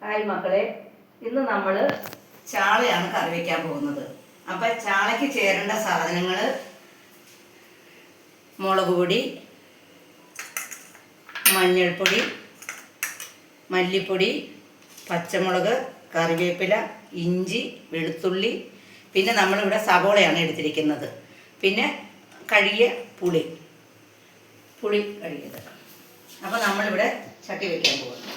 Hi മക്കളെ, ഇന്ന് നമ്മൾ ചാളയാണ് കറി വയ്ക്കാൻ പോകുന്നത്. അപ്പം ചാളയ്ക്ക് ചേരേണ്ട സാധനങ്ങൾ: മുളക് പൊടി, മഞ്ഞൾപ്പൊടി, മല്ലിപ്പൊടി, പച്ചമുളക്, കറിവേപ്പില, ഇഞ്ചി, വെളുത്തുള്ളി, പിന്നെ നമ്മളിവിടെ സവോളയാണ് എടുത്തിരിക്കുന്നത്. പിന്നെ കഴുകിയ പുളി കഴുകിയത്. അപ്പോൾ നമ്മളിവിടെ ചട്ടി വയ്ക്കാൻ പോകുന്നു.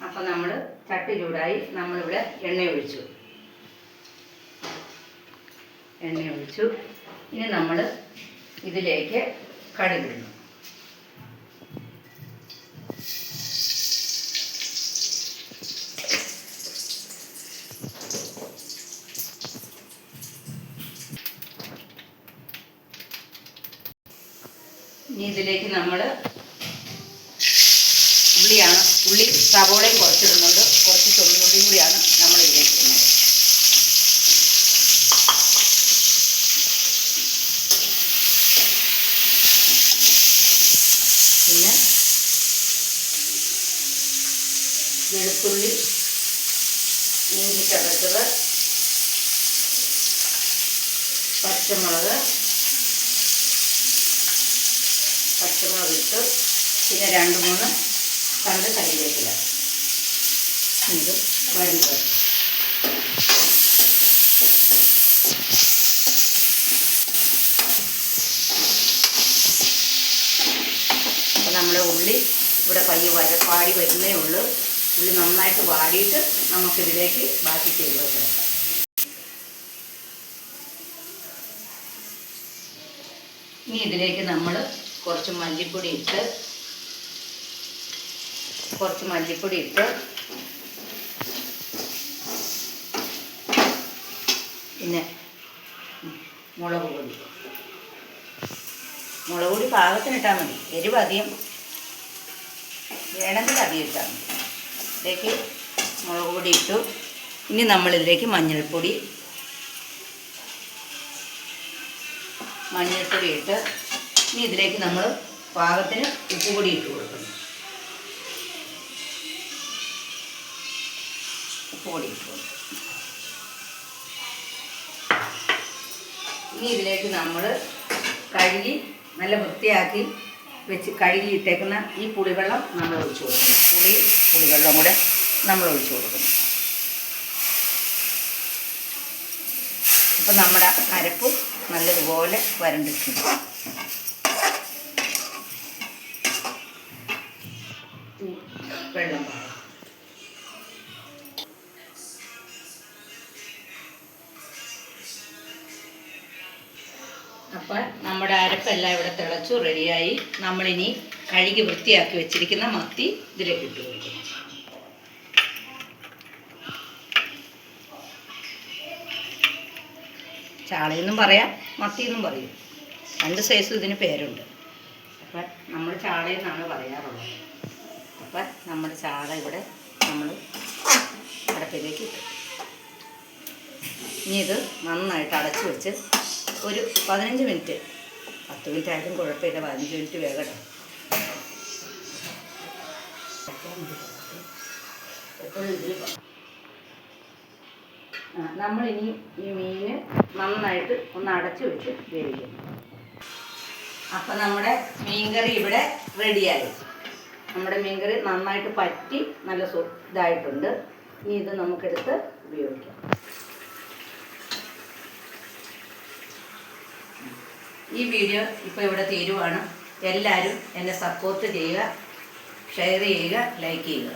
അപ്പോൾ നമ്മൾ ചട്ടി ചൂടായി നമ്മളിവിടെ എണ്ണ ഒഴിച്ചു. ഇനി നമ്മൾ ഇതിലേക്ക് കടുകിടുന്നു. ഇനി ഇതിലേക്ക് നമ്മൾ ഉള്ളി സവോളയും കുറച്ചിടുന്നുണ്ട്. കുറച്ച് ചുവന്നുള്ളിയും കൂടിയാണ് നമ്മൾ ഇതിലേക്ക് ഇടുന്നത്. പിന്നെ വെളുത്തുള്ളി, ഇഞ്ചി ചതച്ചത്, പച്ചമുളക് ഇട്ട്, പിന്നെ 2-3 കണ്ട് കറിവേപ്പില. ഇത് വഴുക. അപ്പോൾ നമ്മുടെ ഉള്ളി ഇവിടെ പയ്യെ വാടി വരുന്നേ ഉള്ളൂ. ഉള്ളി നന്നായിട്ട് വാടിയിട്ട് നമുക്കിതിലേക്ക് ബാക്കി ചേരുവ ചേർക്കാം. ഇനി ഇതിലേക്ക് നമ്മൾ കുറച്ച് മല്ലിപ്പൊടി ഇട്ട് പിന്നെ മുളക് പൊടി പാകത്തിനിട്ടാൽ മതി. എരിവ് അധികം വേണമെങ്കിൽ അധികം ഇട്ടാൽ മതി. ഇതിലേക്ക് മുളക് പൊടി ഇട്ടു. ഇനി നമ്മളിതിലേക്ക് മഞ്ഞൾപ്പൊടി ഇട്ട്, ഇനി ഇതിലേക്ക് നമ്മൾ പാകത്തിന് ഉപ്പ് പൊടി ഇട്ട് കൊടുക്കുന്നു. ഇനി ഇതിലേക്ക് നമ്മൾ കഴുകി നല്ല വൃത്തിയാക്കി കഴുകി ഇട്ടേക്കുന്ന ഈ പുളിവെള്ളം നമ്മൾ ഒഴിച്ചു കൊടുക്കുന്നു. പുളിവെള്ളം കൂടെ നമ്മൾ ഒഴിച്ചു കൊടുക്കുന്നു. അപ്പം നമ്മുടെ അരപ്പ് നല്ലതുപോലെ വരണ്ടിരിക്കുന്നു. വെള്ളം അപ്പം നമ്മുടെ അരപ്പെല്ലാം ഇവിടെ തിളച്ചു റെഡിയായി. നമ്മളിനി കഴുകി വൃത്തിയാക്കി വെച്ചിരിക്കുന്ന മത്തി ഇതിലേക്ക് ഇട്ട് കൊടുക്കുന്നു. ചാളയെന്നും പറയാം, മത്തിയെന്നും പറയും. 2 സൈസ് ഇതിന് പേരുണ്ട്. അപ്പം നമ്മൾ ചാളയെന്നാണ് പറയാറുള്ളത്. അപ്പം നമ്മുടെ ചാള ഇവിടെ നമ്മൾ അടപ്പിലേക്ക് ഇട്ടു. ഇനി ഇത് നന്നായിട്ട് അടച്ചു വെച്ച് ഒരു 15 മിനിറ്റ്, 10 മിനിറ്റ് ആയാലും കുഴപ്പമില്ല, 15 മിനിറ്റ് വേഗം. നമ്മളിനി ഈ മീൻ നന്നായിട്ട് ഒന്ന് അടച്ചു വെച്ച് വേവിക്കും. അപ്പം നമ്മുടെ മീൻകറി ഇവിടെ റെഡിയായി. നമ്മുടെ മീൻകറി നന്നായിട്ട് പറ്റി നല്ല ഇതായിട്ടുണ്ട്. ഇനി ഇത് നമുക്കെടുത്ത് ഉപയോഗിക്കാം. ഈ വീഡിയോ ഇപ്പോൾ ഇവിടെ തീരുവാണ്. എല്ലാവരും എന്നെ സപ്പോർട്ട് ചെയ്യുക, ഷെയർ ചെയ്യുക, ലൈക്ക് ചെയ്യുക.